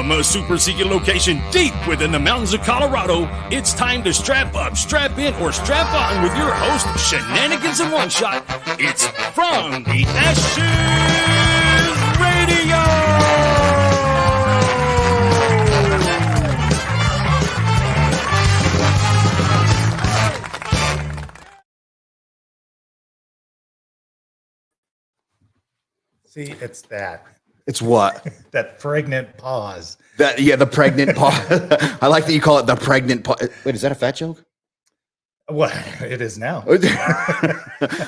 From a super secret location deep within the mountains of Colorado, it's time to strap up, strap in, or strap on with your host, Shenanigans in One Shot. It's From the Ashes Radio! See, it's that. It's what? That pregnant pause. The pregnant pause. I like that you call it the pregnant pause. Wait, is that a fat joke? Well, it is now.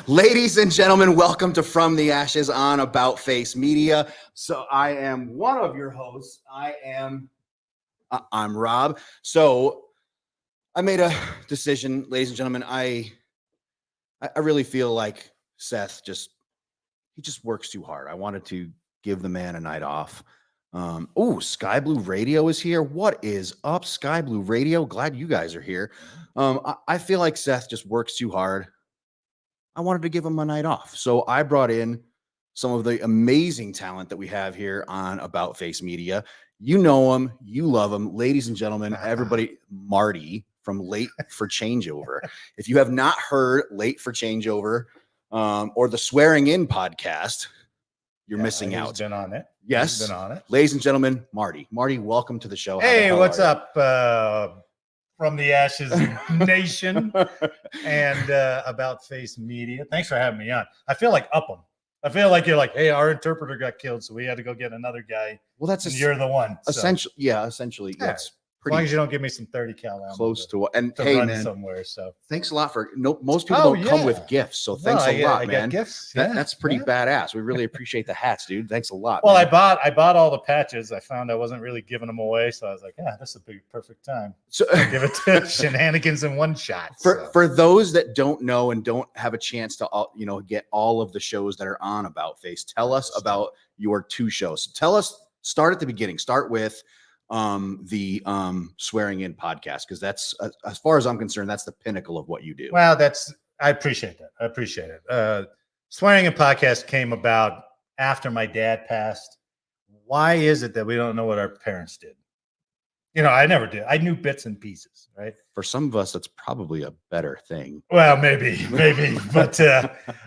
Ladies and gentlemen, welcome to From the Ashes on About Face Media. So I am one of your hosts. I'm Rob. So I made a decision, ladies and gentlemen. I really feel like Seth just works too hard. I wanted to give the man a night off. Sky Blue Radio is here. What is up, Sky Blue Radio? Glad you guys are here. I feel like Seth just works too hard. I wanted to give him a night off. So I brought in some of the amazing talent that we have here on About Face Media. You know him. You love him. Ladies and gentlemen, everybody, Marty from Late for Changeover. If you have not heard Late for Changeover or the Swearing In podcast, you're missing out. Been on it. Yes. He's been on it. Ladies and gentlemen, Marty. Marty, welcome to the show. Hey, what's up from the Ashes Nation and About Face Media? Thanks for having me on. I feel like Upham. I feel like you're like, hey, our interpreter got killed, so we had to go get another guy. Well, you're the one. Essentially, essentially. Yeah. That's as long as you don't give me some 30 cal ammo close to what. And to hey, run man, somewhere. So thanks a lot for most people don't come with gifts. So thanks a lot, man. Got gifts. That's pretty badass. We really appreciate the hats, dude. Thanks a lot. Well, man. I bought all the patches. I found I wasn't really giving them away, so I was like, yeah, this would be perfect time. So give it to Shenanigans in One Shot. For those that don't know and don't have a chance to get all of the shows that are on About Face, tell us about your two shows. Tell us. Start at the beginning. Start with the Swearing In podcast, because that's as far as I'm concerned, that's the pinnacle of what you do. Well, I appreciate that. I appreciate it. Swearing In podcast came about after my dad passed. Why is it that we don't know what our parents did? I never did. I knew bits and pieces, right? For some of us, that's probably a better thing. Well, maybe, but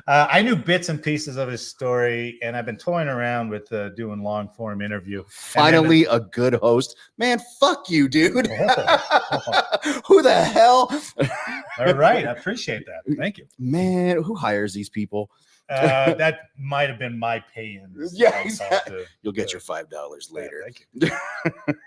I knew bits and pieces of his story, and I've been toying around with doing long form interview. Finally, a good host, man. Fuck you, dude. Who the hell? All right, I appreciate that. Thank you, man. Who hires these people? That might have been my pay-ins. Yeah, exactly. You'll get your $5 later. Yeah,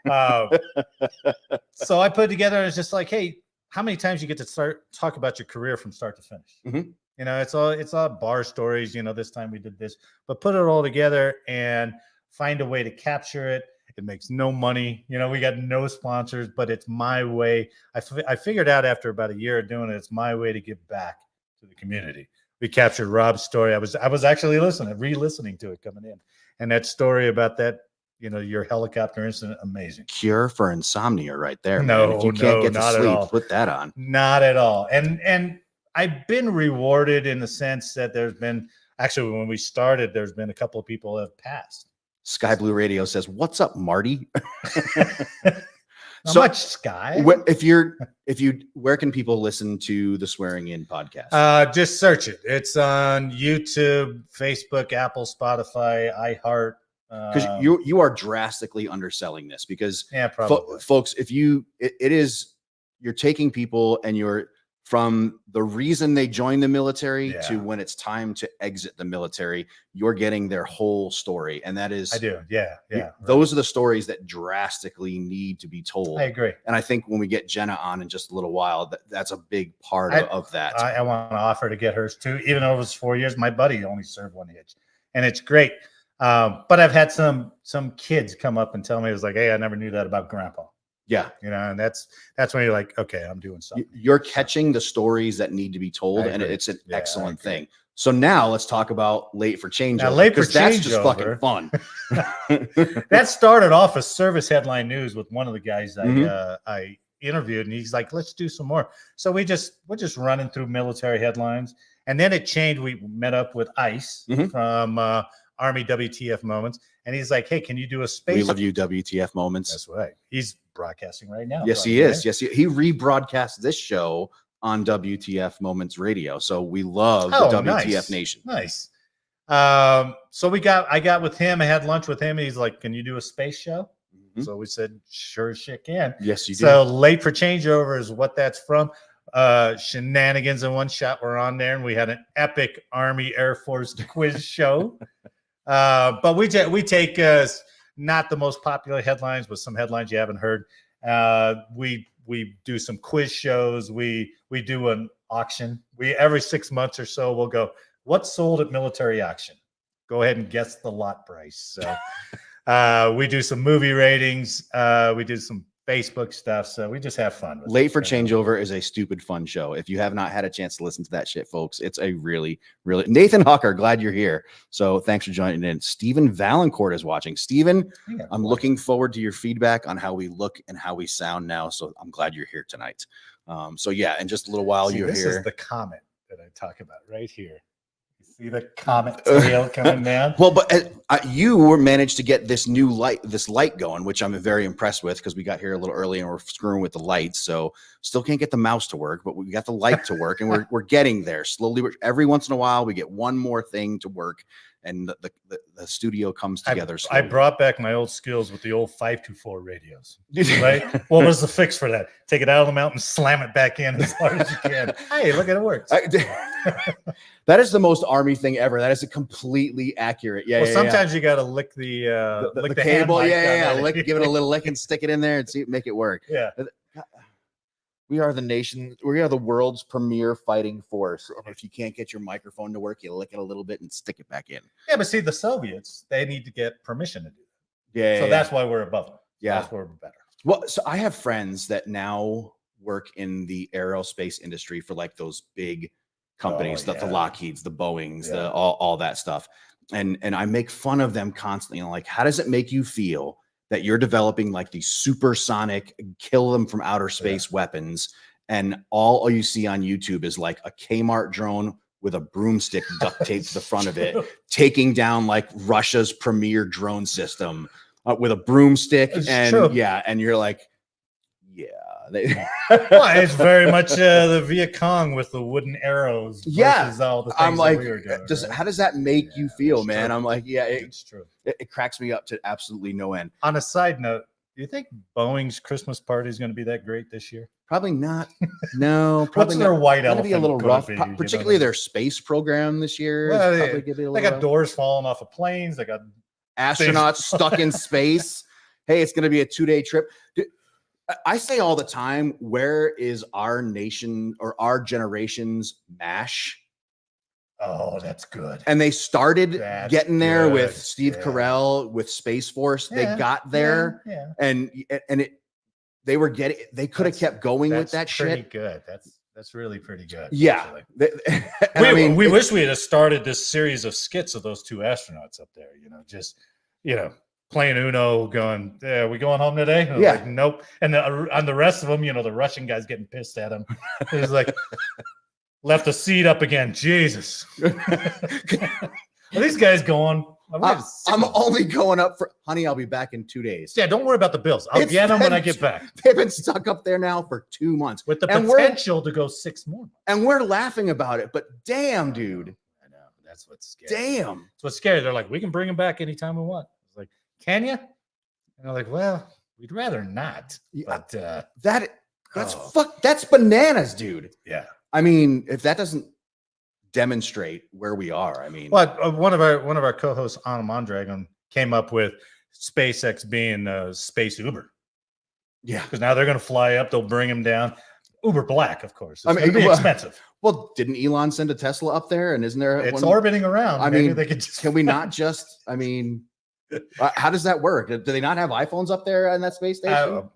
thank you. So I put together, it's just like, hey, how many times you get to talk about your career from start to finish? Mm-hmm. It's all bar stories. This time we did this, but put it all together and find a way to capture it. It makes no money. We got no sponsors, but it's my way. I figured out after about a year of doing it, it's my way to give back to the community. We captured Rob's story. I was actually re-listening to it coming in, and that story about that, your helicopter incident, amazing. Cure for insomnia, right there. No, man. If you can't get to not sleep, at all. Put that on. Not at all. And I've been rewarded in the sense that there's been actually when we started, there's been a couple of people that have passed. Sky Blue Radio says, "What's up, Marty?" Not much, Sky. Where can people listen to the Swearing In podcast? Just search it. It's on YouTube, Facebook, Apple, Spotify, iHeart. Because you are drastically underselling this, because probably. Folks, you're taking people and you're from the reason they join the military to when it's time to exit the military, you're getting their whole story. And that is, I do. Yeah. Those are the stories that drastically need to be told. I agree. And I think when we get Jenna on in just a little while, that's a big part of that. I want to offer to get hers too. Even though it was 4 years, my buddy only served one hitch, and it's great. But I've had some kids come up and tell me, it was like, hey, I never knew that about Grandpa. Yeah. And that's when you're like, okay, I'm doing something. You're catching the stories that need to be told, and it's an excellent thing. So now let's talk about Late for Changeover. Because that's just fucking fun. That started off as service headline news with one of the guys I interviewed, and he's like, let's do some more. So we're just running through military headlines. And then it changed. We met up with ICE from Army WTF moments. And he's like, hey, can you do a space? We love you, WTF moments. That's right. He's broadcasting right now. Yes, probably, he is. right? Yes, he rebroadcasts this show on WTF Moments Radio. So we love the WTF Nation. Nice. So I got with him. I had lunch with him. And he's like, can you do a space show? Mm-hmm. So we said, sure as shit can. Yes, you do. So Late for Changeover is what that's from. Shenanigans in One Shot were on there, and we had an epic Army Air Force quiz show. But we take not the most popular headlines, but some headlines you haven't heard. We do some quiz shows. We do an auction. Every 6 months or so we'll go, what sold at military auction? Go ahead and guess the lot price. So we do some movie ratings. We do some Facebook stuff. So we just have fun. Late for Changeover is a stupid fun show. If you have not had a chance to listen to that shit, folks, it's a really, really Nathan Hucker, glad you're here. So thanks for joining in. Stephen Valancourt is watching. Stephen, I'm looking forward to your feedback on how we look and how we sound now. So I'm glad you're here tonight. So yeah, in just a little while you're here. This is the comment that I talk about right here. See the comet tail coming down. Well, but you managed to get this light going, which I'm very impressed with because we got here a little early and we're screwing with the lights. So still can't get the mouse to work, but we got the light to work, and we're getting there slowly. Every once in a while, we get one more thing to work, and the studio comes together. I brought back my old skills with the old 524 radios. Right? What was the fix for that? Take it out of the mountain, slam it back in as hard as you can. Hey, look at it works. That is the most Army thing ever. That is completely accurate. Yeah. Well, sometimes you got to lick the cable. Give it a little lick and stick it in there and make it work. Yeah. We are the nation. We are the world's premier fighting force. And if you can't get your microphone to work, you lick it a little bit and stick it back in. Yeah, but see, the Soviets, they need to get permission to do that. Yeah. So that's why we're above them. Yeah. That's why we're better. Well, so I have friends that now work in the aerospace industry for like those big companies, the Lockheeds, the Boeings, all that stuff. And I make fun of them constantly. Like, how does it make you feel that you're developing like these supersonic, kill them from outer space weapons, and all you see on YouTube is like a Kmart drone with a broomstick duct taped to the front of it, taking down like Russia's premier drone system with a broomstick. And you're like, well, it's very much the Viet Cong with the wooden arrows. All the things I'm like, we were doing, how does that make you feel, man? True. I'm like, it's true. It cracks me up to absolutely no end. On a side note, do you think Boeing's Christmas party is going to be that great this year? Probably not. No, probably What's their white elephant. Be a little rough, particularly their space space program this year. Well, they got doors falling off of planes. They got astronauts stuck in space. Hey, it's going to be a 2-day trip. I say all the time, where is our nation or our generation's MASH? Oh, that's good. And they started getting there with Steve Carell, with Space Force. They got there, and they could have kept going with that shit. Pretty good. That's really pretty good. Yeah. We wish we had started this series of skits of those two astronauts up there. Playing Uno, going, are we going home today? Like, nope. And on the rest of them, the Russian guy's getting pissed at him. He's like, left the seat up again. Jesus. Are these guys going? I'm only going up for, honey, I'll be back in 2 days. Yeah, don't worry about the bills. I'll get them when I get back. They've been stuck up there now for 2 months. With the potential to go 6 more months. And we're laughing about it, but damn, dude. I know. That's what's scary. Damn. That's what's scary. They're like, we can bring them back anytime we want. It's like, can you? And they're like, well, we'd rather not. But that's bananas, dude. Yeah. I mean, if that doesn't demonstrate where we are, I mean, one of our co-hosts, Anna Mondragon, came up with SpaceX being space Uber. Yeah, because now they're going to fly up, they'll bring them down. Uber Black, of course. It's going to be expensive. Well, didn't Elon send a Tesla up there? And isn't there? It's orbiting around. I mean, can we not just? I mean, how does that work? Do they not have iPhones up there on that space station? I don't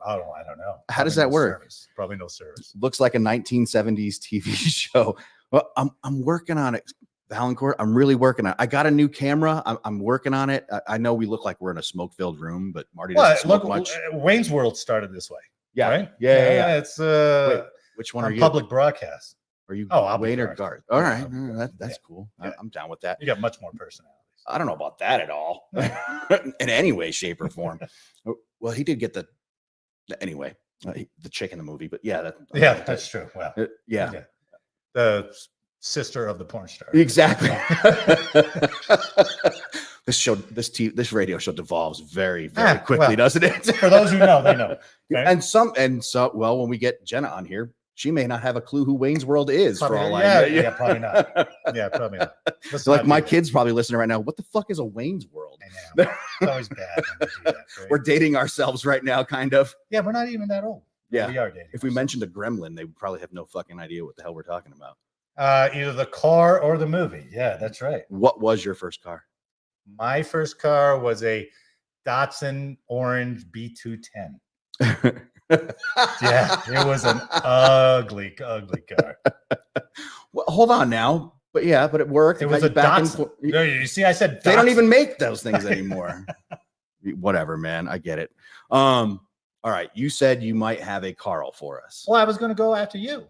know. How does that work? Service. Probably no service. Looks like a 1970s TV show. Well, I'm working on it, Valancourt. I'm really working on it. I got a new camera. I'm working on it. I know we look like we're in a smoke-filled room, but Marty doesn't smoke much. Wayne's World started this way. Yeah, right? Yeah. It's wait, which one are you? Public broadcast. Are you? I'll Wayne be or Garth? All right, that's cool. Yeah. I'm down with that. You got much more personality. I don't know about that at all in any way, shape, or form. Well, he did get anyway, the chick in the movie, but yeah, that's true. Well, yeah. The sister of the porn star. Exactly. This radio show devolves very, very quickly, doesn't it? For those who know, they know. Okay? And so, well, when we get Jenna on here, she may not have a clue who Wayne's World is probably, for all I know. Yeah, probably not. Yeah, probably not. So like my kids probably listening right now. What the fuck is a Wayne's World? I know. It's always bad when we do that, right? We're dating ourselves right now, kind of. Yeah, we're not even that old. Yeah, we are dating. If we mentioned a gremlin, they would probably have no fucking idea what the hell we're talking about. Either the car or the movie. Yeah, that's right. What was your first car? My first car was a Datsun Orange B210. Yeah, it was an ugly car. Well, hold on now. But it worked. It was a Datsun. No, you see, I said Datsun. They don't even make those things anymore. Whatever, man. I get it. All right. You said you might have a Carl for us. Well, I was going to go after you.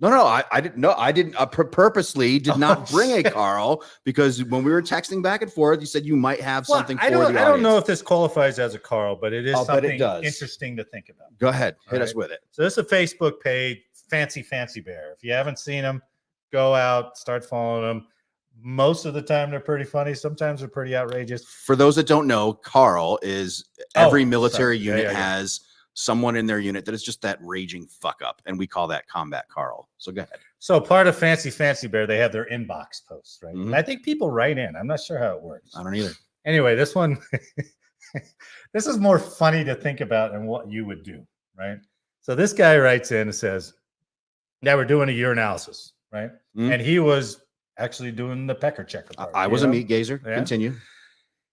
No, I didn't. No, I didn't. Purposely did not bring a Carl because when we were texting back and forth, you said you might have something for the audience. I don't know if this qualifies as a Carl, but it is something interesting to think about. Go ahead, hit us with it. So this is a Facebook page, Fancy Bear. If you haven't seen them, go out, start following them. Most of the time, they're pretty funny. Sometimes they're pretty outrageous. For those that don't know, Carl is every military unit has someone in their unit that is just that raging fuck up, and we call that Combat Carl. So go ahead. So part of Fancy Bear, they have their inbox posts, right? Mm-hmm. And I think people write in. I'm not sure how it works. I don't either. Anyway, this one, this is more funny to think about than what you would do, right? So this guy writes in and says, "Yeah, we're doing a urinalysis, right?" Mm-hmm. And he was actually doing the pecker checker part. I was a meat gazer. Yeah? Continue.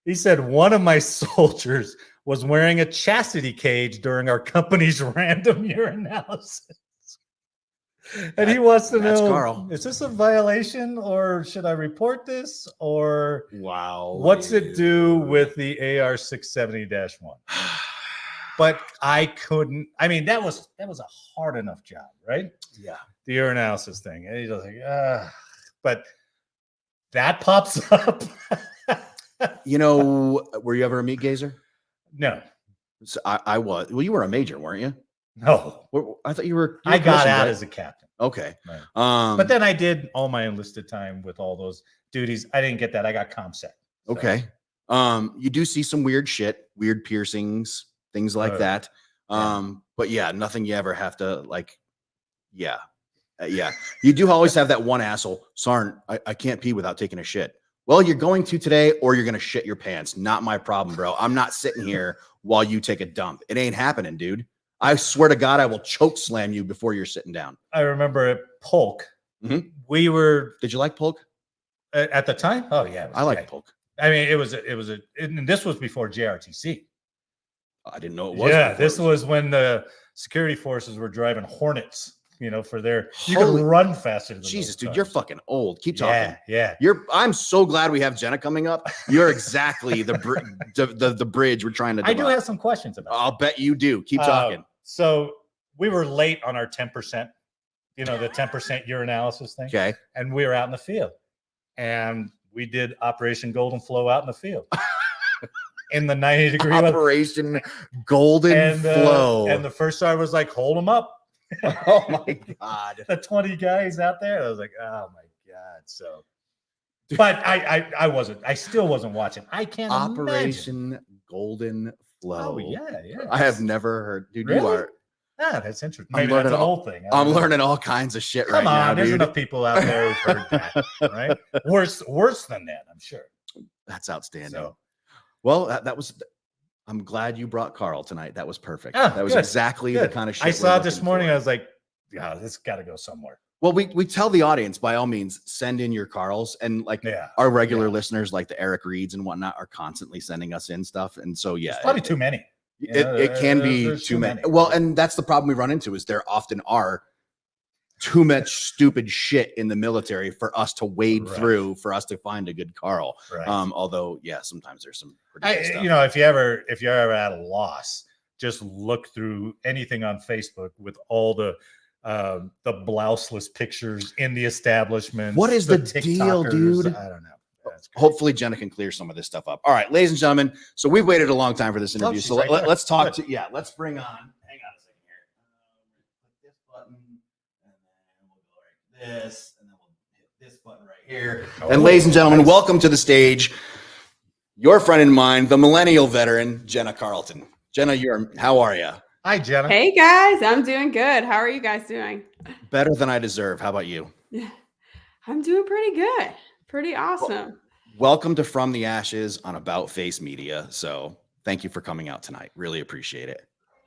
He said one of my soldiers was wearing a chastity cage during our company's random urinalysis. And he wants to know, Carl, is this a violation or should I report this? Or what's it do with the AR-670-1? But I couldn't. I mean, that was a hard enough job, right? Yeah. The urinalysis thing. And he's like, but that pops up. Were you ever a meat gazer? No. So I was. Well, you were a major, weren't you? No. I thought you were. I got out as a captain. Okay. Right. But then I did all my enlisted time with all those duties. I didn't get that. I got ComSec. So. Okay. You do see some weird shit, weird piercings, things like that. But yeah, nothing you ever have to like. Yeah. You do always have that one asshole. Sarn, I can't pee without taking a shit. Well, you're going to today, or you're going to shit your pants. Not my problem, bro. I'm not sitting here while you take a dump. It ain't happening, dude. I swear to God, I will choke slam you before you're sitting down. I remember at Polk, we were. Did you like Polk at the time? Oh yeah, I like Polk. I mean, and this was before JRTC. I didn't know it was. Yeah, this was when the security forces were driving Hornets. For you can run faster than Jesus, dude, you're fucking old. Keep talking. Yeah. I'm so glad we have Jenna coming up. You're exactly the bridge we're trying to develop. I do have some questions about I'll bet you do. Keep talking. So we were late on our 10%, the 10% urinalysis thing. Okay. And we were out in the field. And we did Operation Golden Flow out in the field. In the 90-degree Operation Golden Flow. And the first sergeant was like, hold them up. Oh my God. The 20 guys out there. I was like, oh my God. So, but I still wasn't watching. I can't Operation Golden Flow. Oh yeah. I have never heard, dude. Really? You are. That's interesting. Maybe that's an old thing. I'm learning all kinds of shit right now. There's dude. Enough people out there who've heard that, right? Worse than that, I'm sure. That's outstanding. So, well, that was. I'm glad you brought Carl tonight. That was perfect. That was exactly the kind of shit I saw it this morning. I was like, yeah, this got to go somewhere. Well, we tell the audience, by all means, send in your Carls. And like our regular listeners, like the Eric Reeds and whatnot, are constantly sending us in stuff. And so, yeah. It's probably too many. It can be too many. Well, and that's the problem we run into is there often are too much stupid shit in the military for us to wade through, for us to find a good Carl. Right. Although, yeah, sometimes there's some pretty good stuff. If you're ever at a loss, just look through anything on Facebook with all the blouseless pictures in the establishment. What is the deal, dude? I don't know. That's great. Hopefully Jenna can clear some of this stuff up. All right, ladies and gentlemen. So we've waited a long time for this interview. she's So right there. let's talk Good. let's bring on, hang on a second here. Click this button, and then we'll go like this, and then we'll hit this button right here. And ladies and gentlemen, welcome to the stage, your friend and mine, the Millennial Veteran, Jenna Carlton. Jenna, how are you? Hi, Jenna. Hey guys, I'm doing good. How are you guys doing? Better than I deserve. How about you? I'm doing pretty good. Pretty awesome. Welcome to From the Ashes on About Face Media. So thank you for coming out tonight. Really appreciate it.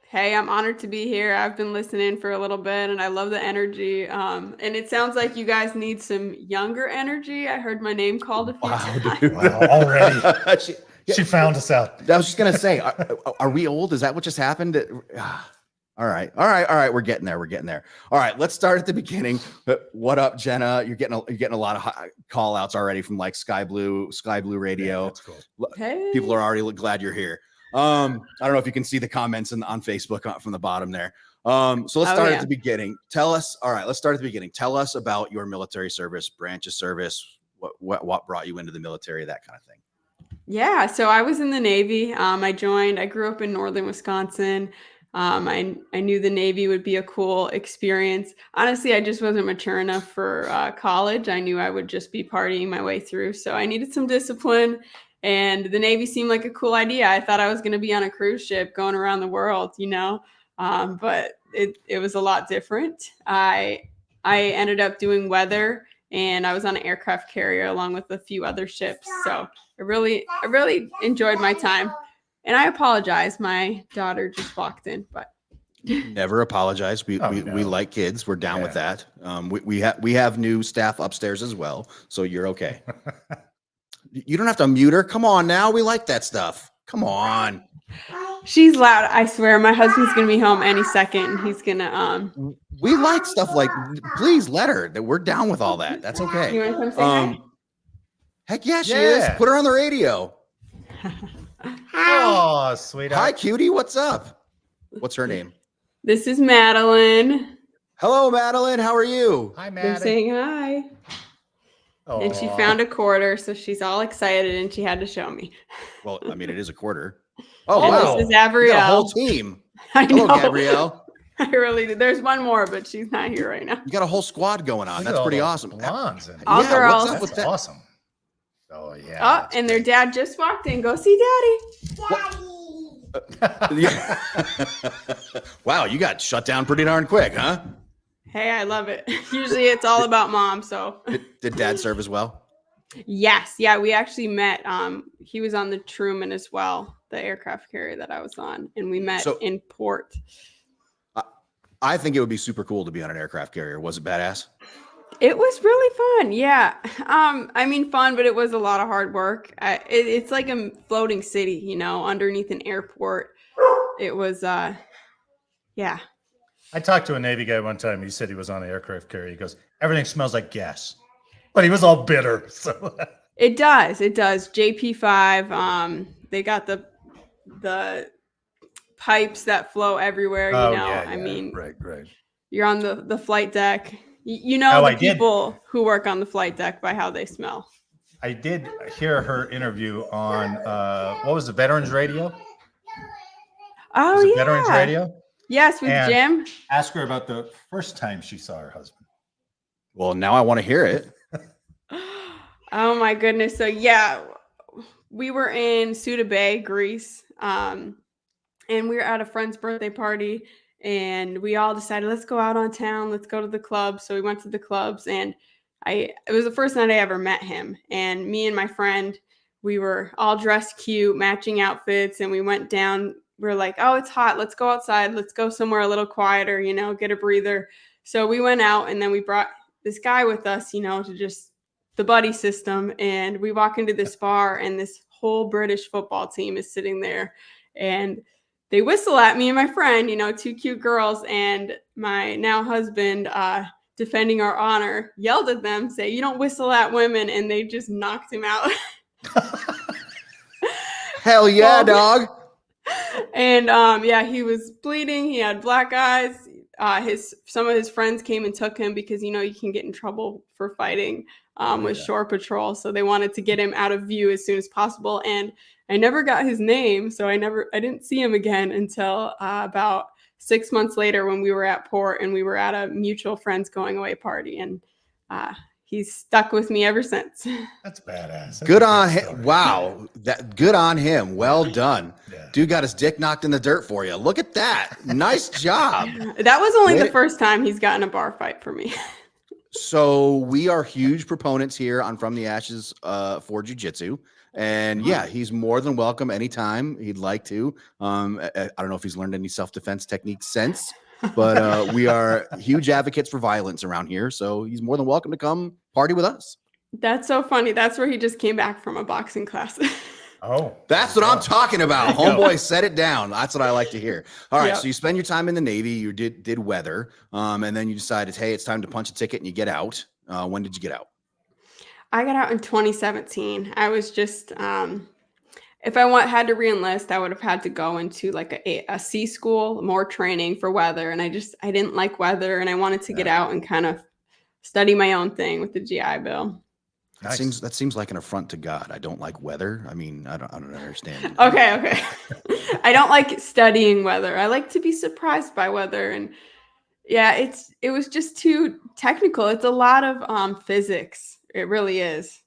Hey, I'm honored to be here. I've been listening for a little bit and I love the energy. And it sounds like you guys need some younger energy. I heard my name called a few times. Dude. Wow, already. She found us out. I was just going to say, are we old? Is that what just happened? All right. We're getting there. All right. Let's start at the beginning. What up, Jenna? You're getting a lot of call outs already from like Sky Blue Radio. Yeah, that's cool. Hey. People are already glad you're here. I don't know if you can see the comments on Facebook from the bottom there. So let's start at the beginning. Let's start at the beginning. Tell us about your military service, branch of service, what brought you into the military, that kind of thing. Yeah, so I was in the Navy. I grew up in northern Wisconsin. I knew the Navy would be a cool experience. Honestly, I just wasn't mature enough for college. I knew I would just be partying my way through. So I needed some discipline, and the Navy seemed like a cool idea. I thought I was going to be on a cruise ship going around the world, but it was a lot different. I ended up doing weather, and I was on an aircraft carrier along with a few other ships. So I really enjoyed my time. And I apologize. My daughter just walked in, but never apologize. We like kids. We're down with that. We have new staff upstairs as well, so you're okay. You don't have to mute her. Come on now. We like that stuff. Come on. She's loud. I swear, my husband's gonna be home any second, and he's gonna We like stuff like. Please let her. We're down with all that. That's okay. You want to come say hi? Heck yeah, she is. Put her on the radio. Oh, sweetheart. Hi, cutie. What's up? What's her name? This is Madeline. Hello, Madeline. How are you? Hi, They're Maddie. saying hi. And she found a quarter, so she's all excited, and she had to show me. Well, I mean, it is a quarter. Oh, And wow. This is You got Gabrielle. a whole team. I Hello, know. Gabrielle. I really do. There's one more, but she's not here right now. You got a whole squad going on. Look at That's all pretty those awesome. blondes in it. All Yeah, girls. what's up with That's that? awesome. Oh, yeah. Oh, that's and their great. dad just walked in. Go see daddy. Yeah. Wow, you got shut down pretty darn quick, huh? Hey, I love it. Usually it's all about mom. So Did dad serve as well? yes. Yeah, we actually met. He was on the Truman as well, the aircraft carrier that I was on. And we met in port. I think it would be super cool to be on an aircraft carrier. Was it badass? It was really fun. Yeah. I mean, fun, but it was a lot of hard work. It's like a floating city, underneath an airport. It was, yeah. I talked to a Navy guy one time. He said he was on an aircraft carrier. He goes, everything smells like gas. But he was all bitter. So It does. JP5. They got the pipes that flow everywhere, I mean, right. you're on the flight deck. The people who work on the flight deck by how they smell. I did hear her interview on what was the Veterans Radio? Oh, Was it yeah. Veterans Radio? Yes, with And Jim. Ask her about the first time she saw her husband. Well, now I want to hear it. Oh my goodness. So yeah, we were in Suda Bay, Greece. And we were at a friend's birthday party, and we all decided, let's go out on town. Let's go to the club. So we went to the clubs, and it was the first night I ever met him. And me and my friend, we were all dressed cute, matching outfits. And we went down. We were like, oh, it's hot. Let's go outside. Let's go somewhere a little quieter, get a breather. So we went out, and then we brought this guy with us, to just the buddy system. And we walk into this bar, and this whole British football team is sitting there, and they whistle at me and my friend, two cute girls, and my now husband, defending our honor, yelled at them, say, you don't whistle at women. And they just knocked him out. Hell yeah, dog. And he was bleeding. He had black eyes. Some of his friends came and took him because, you can get in trouble for fighting. with Shore Patrol. So they wanted to get him out of view as soon as possible. And I never got his name. So I didn't see him again until about 6 months later when we were at port and we were at a mutual friend's going away party. And he's stuck with me ever since. That's badass. That's Good a on great him. story. Wow. Good on him. Well done. Yeah. Dude got his dick knocked in the dirt for you. Look at that. Nice job. That was only the first time he's gotten a bar fight for me. So we are huge proponents here on From the Ashes for jiu-jitsu. And yeah, he's more than welcome anytime he'd like to. I don't know if he's learned any self-defense techniques since, but we are huge advocates for violence around here. So he's more than welcome to come party with us. That's so funny. That's where he just came back from a boxing class. Oh, that's what I'm talking about. There you go. Homeboy, set it down. That's what I like to hear. All right. Yep. So you spend your time in the Navy, you did weather, and then you decided, hey, it's time to punch a ticket and you get out. When did you get out? I got out in 2017. I was just, if I had to re-enlist, I would have had to go into like a sea school, more training for weather. And I didn't like weather and I wanted to get out and kind of study my own thing with the GI Bill. Nice. That seems like an affront to God. I don't like weather. I mean, I don't understand. Okay. I don't like studying weather. I like to be surprised by weather. And yeah, it was just too technical. It's a lot of physics. It really is.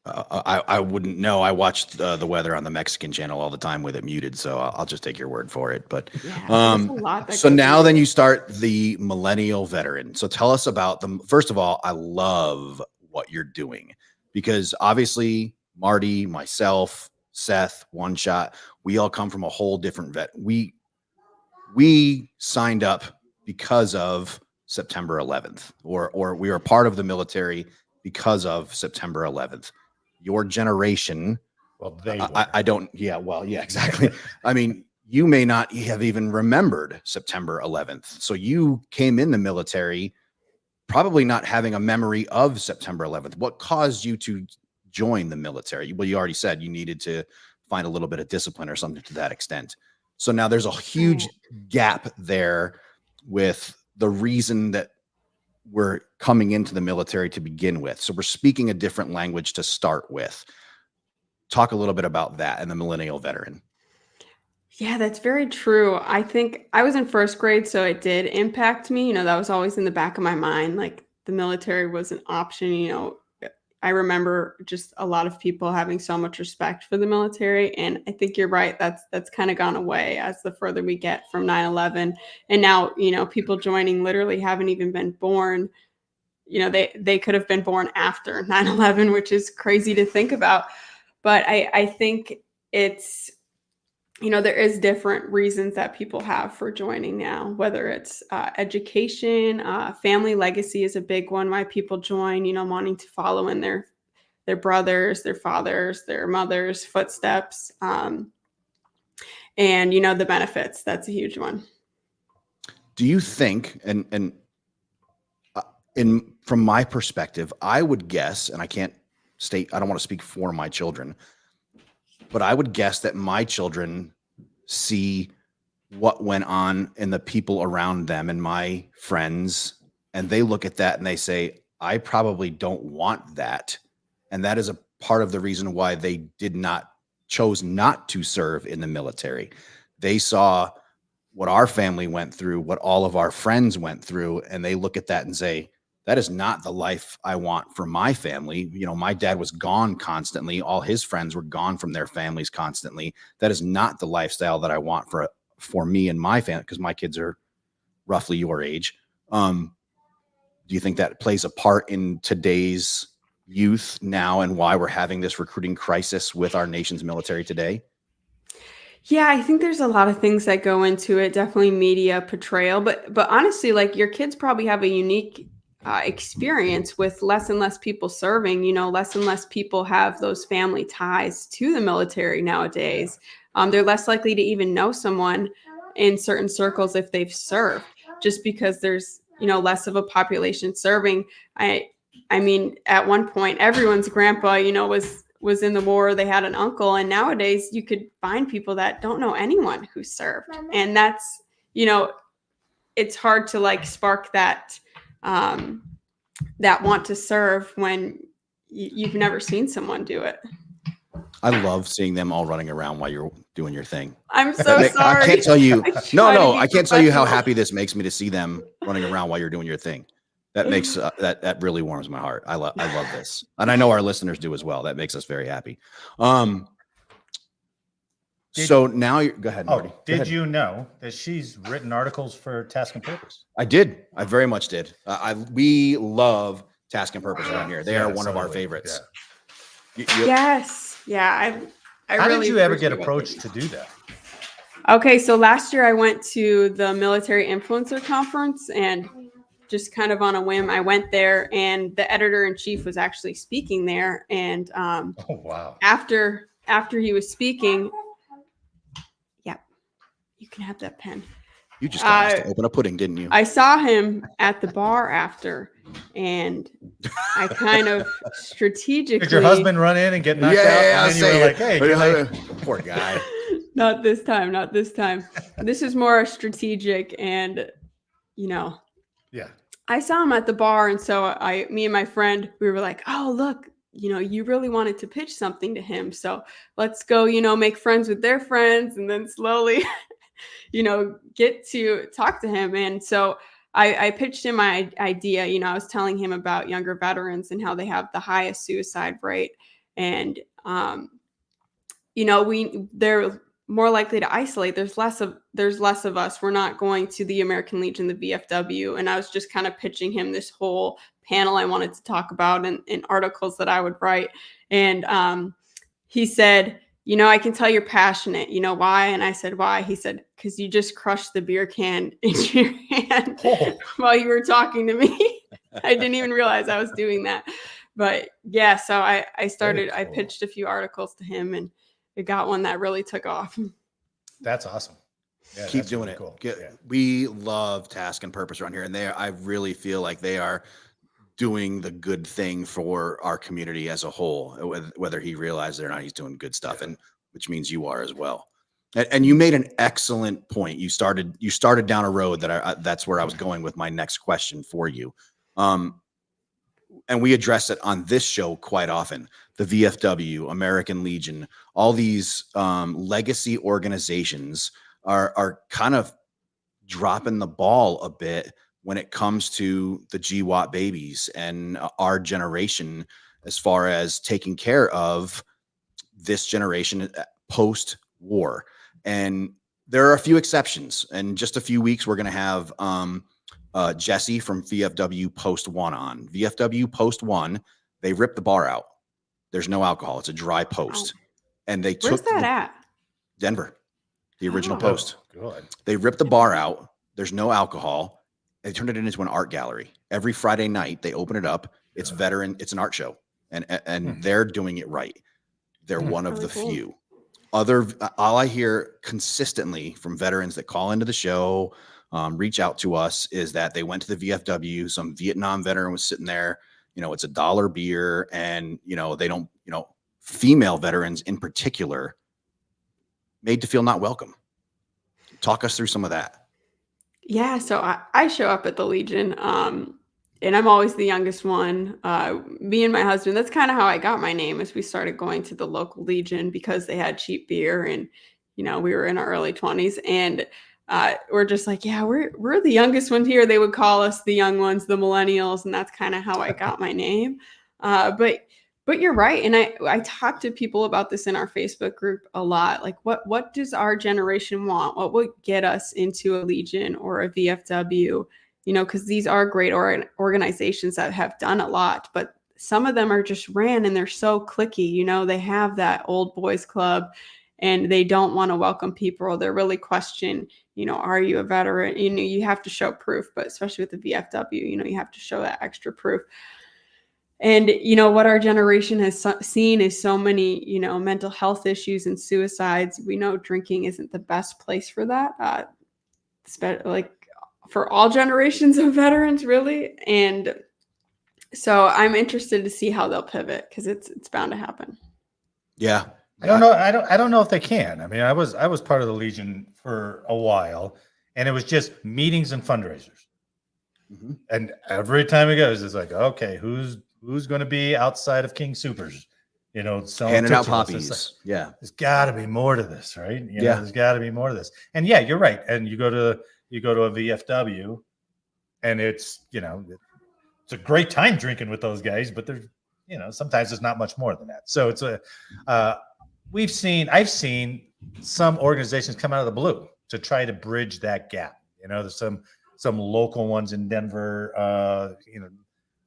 I wouldn't know. I watched the weather on the Mexican channel all the time with it muted, so I'll just take your word for it. But yeah, there's a lot that so goes now into then it. you start the Millennial Veteran. So tell us about them. First of all, I love what you're doing because obviously Marty, myself, Seth, One Shot, we all come from a whole different vet. We signed up because of September 11th, or we were part of the military because of September 11th. Your generation, Well, they I don't. Yeah, well, yeah, exactly. I mean, you may not have even remembered September 11th. So you came in the military probably not having a memory of September 11th. What caused you to join the military? Well, you already said you needed to find a little bit of discipline or something to that extent. So now there's a huge gap there with the reason that we're coming into the military to begin with. So we're speaking a different language to start with. Talk a little bit about that and the Millennial Veteran. Yeah, that's very true. I think I was in first grade, so it did impact me. That was always in the back of my mind. Like the military was an option. I remember just a lot of people having so much respect for the military. And I think you're right. That's kind of gone away as the further we get from 9/11. And now, people joining literally haven't even been born. They could have been born after 9/11, which is crazy to think about. But I think it's, there is different reasons that people have for joining now, whether it's education, family legacy is a big one why people join, wanting to follow in their brothers, their fathers, their mothers' footsteps. And, the benefits, that's a huge one. Do you think, and from my perspective, I would guess, and I don't want to speak for my children, but I would guess that my children see what went on in the people around them and my friends, and they look at that and they say, I probably don't want that. And that is a part of the reason why they chose not to serve in the military. They saw what our family went through, what all of our friends went through, and they look at that and say, that is not the life I want for my family. My dad was gone constantly. All his friends were gone from their families constantly. That is not the lifestyle that I want for me and my family, because my kids are roughly your age. Do you think that plays a part in today's youth now and why we're having this recruiting crisis with our nation's military today? Yeah, I think there's a lot of things that go into it. Definitely media portrayal, but honestly, like your kids probably have a unique experience with less and less people serving. Less and less people have those family ties to the military nowadays. They're less likely to even know someone in certain circles if they've served, just because there's less of a population serving. I mean, at one point, everyone's grandpa, was in the war. They had an uncle, and nowadays you could find people that don't know anyone who served, and that's it's hard to spark that that want to serve when you've never seen someone do it. I love seeing them all running around while you're doing your thing. I'm so sorry. I can't tell you. I can't tell you how professional. happy this makes me to see them running around while you're doing your thing. That makes that really warms my heart. I love this, and I know our listeners do as well. That makes us very happy. So now you go ahead, Marty. Did you know that she's written articles for Task and Purpose? I did. I very much did. We love Task and Purpose around here. They are one of our favorites. Yeah. Yes. Yeah. I How really did you ever get appreciate what they approached do. to do that? Okay, so last year I went to the Military Influencer Conference, and just kind of on a whim, I went there, and the editor-in-chief was actually speaking there. And Oh, wow. after he was speaking, yeah, you can have that pen. You just got asked to open a pudding, didn't you? I saw him at the bar after, and I kind of strategically. Did your husband run in and get knocked out? Yeah, And then you were like, hey, poor guy. Not this time. Not this time. This is more strategic, and yeah. I saw him at the bar, and so me and my friend, we were like, oh, look, you really wanted to pitch something to him. So let's go, make friends with their friends, and then slowly, get to talk to him. And so I pitched him my idea. I was telling him about younger veterans and how they have the highest suicide rate. And, they're more likely to isolate. There's less of us. We're not going to the American Legion, the VFW. And I was just kind of pitching him this whole panel I wanted to talk about and articles that I would write. And he said, I can tell you're passionate. You know why? And I said, why? He said, because you just crushed the beer can into your hand while you were talking to me. I didn't even realize I was doing that. But yeah, so I started, I pitched a few articles to him, and it got one that really took off. That's awesome. Yeah, Keep doing it. Cool. We love Task and Purpose around here, and I really feel like they are doing the good thing for our community as a whole. Whether he realizes it or not, he's doing good stuff, and which means you are as well. And you made an excellent point. You started down a road that's where I was going with my next question for you. And we address it on this show quite often. The VFW, American Legion, all these legacy organizations are kind of dropping the ball a bit when it comes to the GWAT babies and our generation, as far as taking care of this generation post-war. And there are a few exceptions. In just a few weeks, we're going to have Jesse from VFW Post 1 on. VFW Post 1, they ripped the bar out. There's no alcohol. It's a dry post. And they Where's took that at? Denver, the original post. Good. They ripped the bar out. There's no alcohol. They turned it into an art gallery. Every Friday night, they open it up. It's veteran. It's an art show. And they're doing it right. They're one of the few. All I hear consistently from veterans that call into the show, reach out to us, is that they went to the VFW. Some Vietnam veteran was sitting there. It's $1 beer, and they don't. Female veterans in particular, made to feel not welcome. Talk us through some of that. Yeah, so I show up at the Legion, and I'm always the youngest one. Me and my husband, that's kind of how I got my name, as we started going to the local Legion because they had cheap beer, and we were in our early 20s, and we're just like, yeah, we're the youngest one here. They would call us the young ones, the millennials, and that's kind of how I got my name. But you're right, and I talk to people about this in our Facebook group a lot. Like, what does our generation want? What would get us into a Legion or a VFW? Because these are great organizations that have done a lot, but some of them are just ran and they're so cliquey. They have that old boys club, and they don't want to welcome people, or they're really question, are you a veteran? You have to show proof, but especially with the VFW, you have to show that extra proof. And, what our generation has seen is so many, mental health issues and suicides. We know drinking isn't the best place for that, like for all generations of veterans, really. And so I'm interested to see how they'll pivot, because it's bound to happen. Yeah. I don't know. I don't know if they can. I mean, I was part of the Legion for a while, and it was just meetings and fundraisers. And every time it goes, it's like, okay, who's going to be outside of King Supers? You know, handing out Tootsie Rolls. poppies. Like, there's got to be more to this, right? You know, Yeah. there's got to be more to this. And yeah, you're right. And you go to a VFW, and it's, you know, it's a great time drinking with those guys, but there's, you know, sometimes there's not much more than that. So it's I've seen some organizations come out of the blue to try to bridge that gap. You know, there's some local ones in Denver, you know,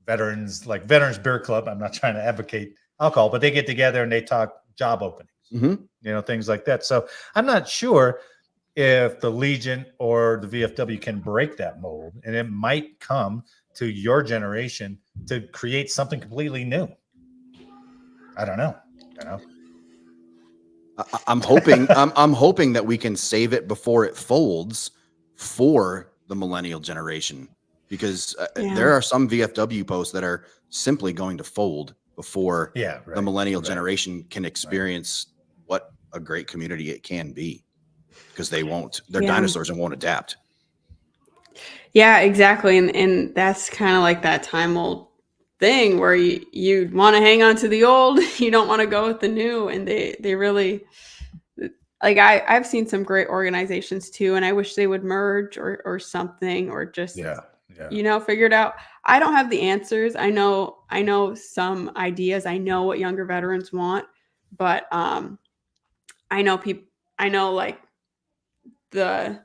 Veterans Beer Club. I'm not trying to advocate alcohol, but they get together and they talk job openings, you know, things like that. So I'm not sure if the Legion or the VFW can break that mold, and it might come to your generation to create something completely new. I don't know. You know, I'm hoping I'm hoping that we can save it before it folds for the millennial generation, because there are some VFW posts that are simply going to fold before the millennial generation can experience what a great community it can be, because they won't. They're dinosaurs and won't adapt. Yeah, exactly. And that's kind of like that time old thing where you want to hang on to the old, you don't want to go with the new. And they really, like, I've seen some great organizations too, and I wish they would merge or something, or just, you know, figure it out. I don't have the answers. I know some ideas. I know what younger veterans want, but I know like the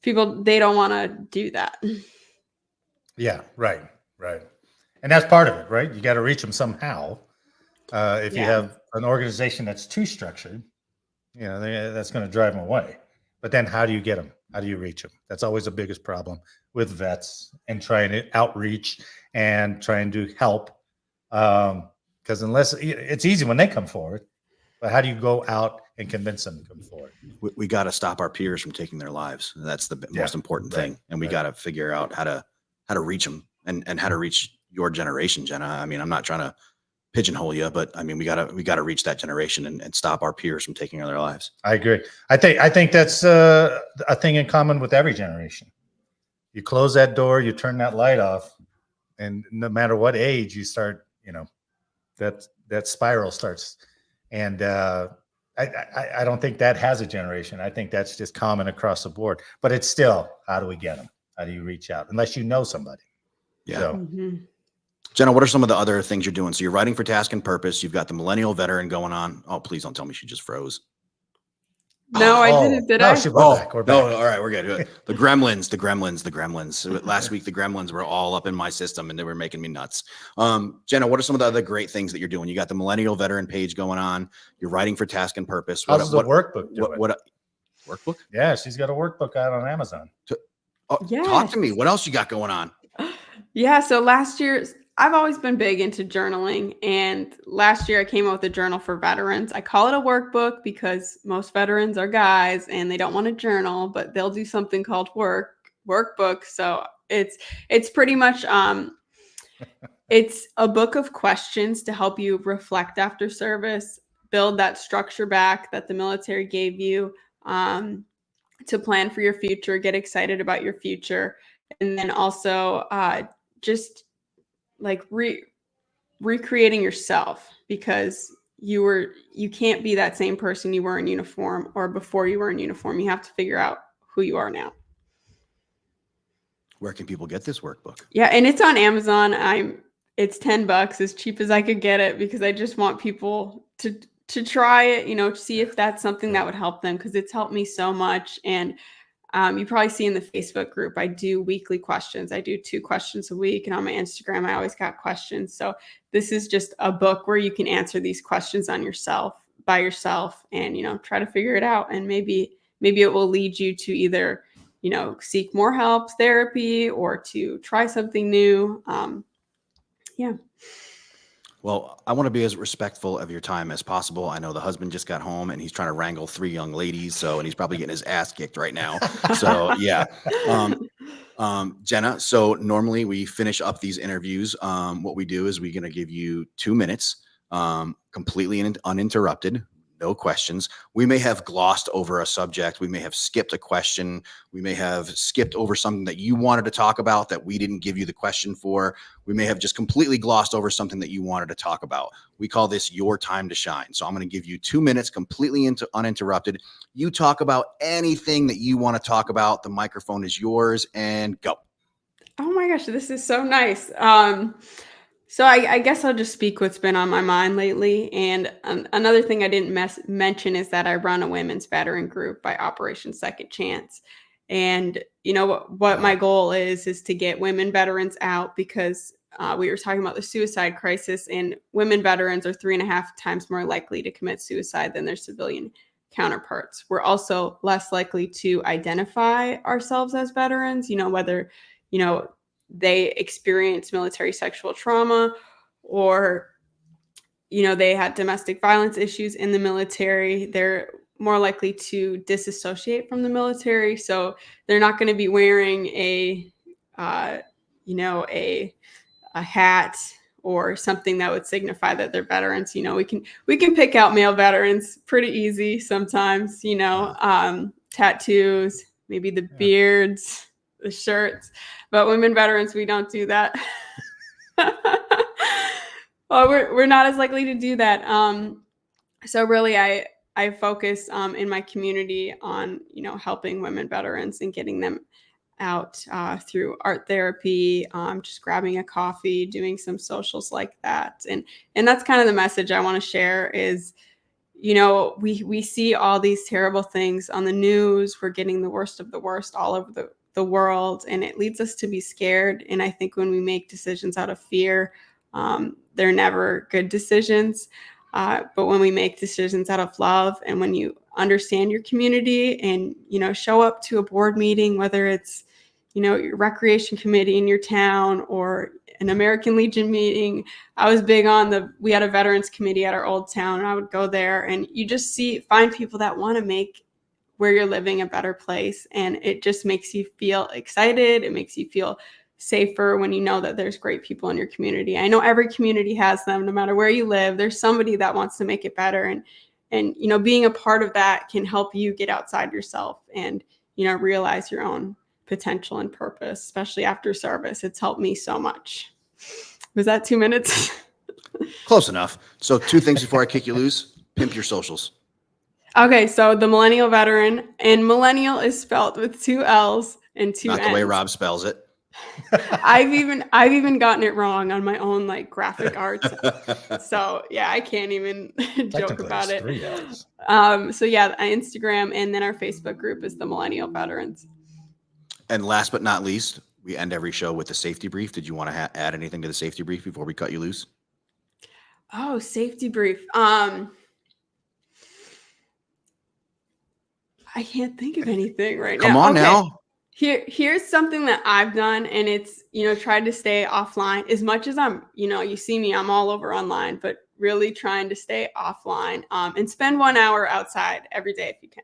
people, they don't want to do that. Yeah, right. And that's part of it, right? You got to reach them somehow. If you have an organization that's too structured, you know, that's going to drive them away. But then how do you get them? How do you reach them? That's always the biggest problem with vets and trying to outreach and trying to help. Because unless it's easy when they come forward, but how do you go out and convince them to come forward? We got to stop our peers from taking their lives. That's the most important thing. And we got to figure out how to reach them and how to reach your generation, Jenna. I mean, I'm not trying to pigeonhole you, but I mean, we gotta reach that generation and stop our peers from taking their lives. I agree. I think that's a thing in common with every generation. You close that door, you turn that light off, and no matter what age you start, you know, that spiral starts. And I don't think that has a generation. I think that's just common across the board. But it's still, how do we get them? How do you reach out? Unless you know somebody. Yeah. So, Jenna, what are some of the other things you're doing? So you're writing for Task and Purpose. You've got the Millennial Veteran going on. Oh, please don't tell me she just froze. No, I didn't. Did I? We're back. No, all right, we're good. The Gremlins. Last week, the Gremlins were all up in my system, and they were making me nuts. Jenna, what are some of the other great things that you're doing? You got the Millennial Veteran page going on. You're writing for Task and Purpose. How's the workbook doing? What workbook? Yeah, she's got a workbook out on Amazon. Talk to me. What else you got going on? Yeah, so last year, I've always been big into journaling, and last year I came up with a journal for veterans. I call it a workbook because most veterans are guys and they don't want to journal, but they'll do something called workbook. So it's pretty much it's a book of questions to help you reflect after service, build that structure back that the military gave you, to plan for your future, get excited about your future, and then also just like recreating yourself, because you can't be that same person you were in uniform or before you were in uniform. You have to figure out who you are now. Where can people get this workbook? Yeah, and it's on Amazon. It's $10, as cheap as I could get it, because I just want people to try it, you know, see if that's something that would help them, because it's helped me so much. And you probably see in the Facebook group, I do weekly questions. I do 2 questions a week. And on my Instagram, I always got questions. So this is just a book where you can answer these questions by yourself, and, you know, try to figure it out. And maybe it will lead you to either, you know, seek more help, therapy, or to try something new. Yeah. Well, I want to be as respectful of your time as possible. I know the husband just got home and he's trying to wrangle 3 young ladies, and he's probably getting his ass kicked right now. So yeah. Jenna, so normally we finish up these interviews. What we do is we're going to give you 2 minutes, completely uninterrupted, no questions. We may have glossed over a subject. We may have skipped a question. We may have skipped over something that you wanted to talk about that we didn't give you the question for. We may have just completely glossed over something that you wanted to talk about. We call this your time to shine. So I'm going to give you 2 minutes completely uninterrupted. You talk about anything that you want to talk about. The microphone is yours, and go. Oh my gosh, this is so nice. So I guess I'll just speak what's been on my mind lately. And another thing I didn't mention is that I run a women's veteran group by Operation Second Chance. And you know what my goal is to get women veterans out, because we were talking about the suicide crisis, and women veterans are 3.5 times more likely to commit suicide than their civilian counterparts. We're also less likely to identify ourselves as veterans, whether, they experience military sexual trauma, or, they had domestic violence issues in the military. They're more likely to disassociate from the military. So they're not going to be wearing a hat or something that would signify that they're veterans. We can pick out male veterans pretty easy sometimes, tattoos, maybe the beards, the shirts, but women veterans, we don't do that. Well, we're not as likely to do that. So really I focus in my community on, helping women veterans and getting them out through art therapy, just grabbing a coffee, doing some socials like that. And that's kind of the message I want to share is, we see all these terrible things on the news. We're getting the worst of the worst all over the world, and it leads us to be scared. And I think when we make decisions out of fear, they're never good decisions. But when we make decisions out of love, and when you understand your community and, show up to a board meeting, whether it's, your recreation committee in your town or an American Legion meeting. I was big on we had a veterans committee at our old town, and I would go there, and you just find people that want to make where you're living a better place. And it just makes you feel excited. It makes you feel safer when you know that there's great people in your community. I know every community has them, no matter where you live. There's somebody that wants to make it better. And being a part of that can help you get outside yourself and, realize your own potential and purpose, especially after service. It's helped me so much. Was that 2 minutes? Close enough. So 2 things before I kick you loose. Pimp your socials. Okay, so the Millennial Veteran, and millennial is spelled with 2 L's and 2 N's. Not the way Rob spells it. I've even gotten it wrong on my own graphic arts. So yeah, I can't even joke about it. 3 L's. So yeah, Instagram, and then our Facebook group is the Millennial Veterans. And last but not least, we end every show with the safety brief. Did you want to add anything to the safety brief before we cut you loose? Oh, safety brief. I can't think of anything right now. Come on now. Here's something that I've done, and it's, tried to stay offline as much as I'm, you see me, I'm all over online, but really trying to stay offline, and spend 1 hour outside every day if you can.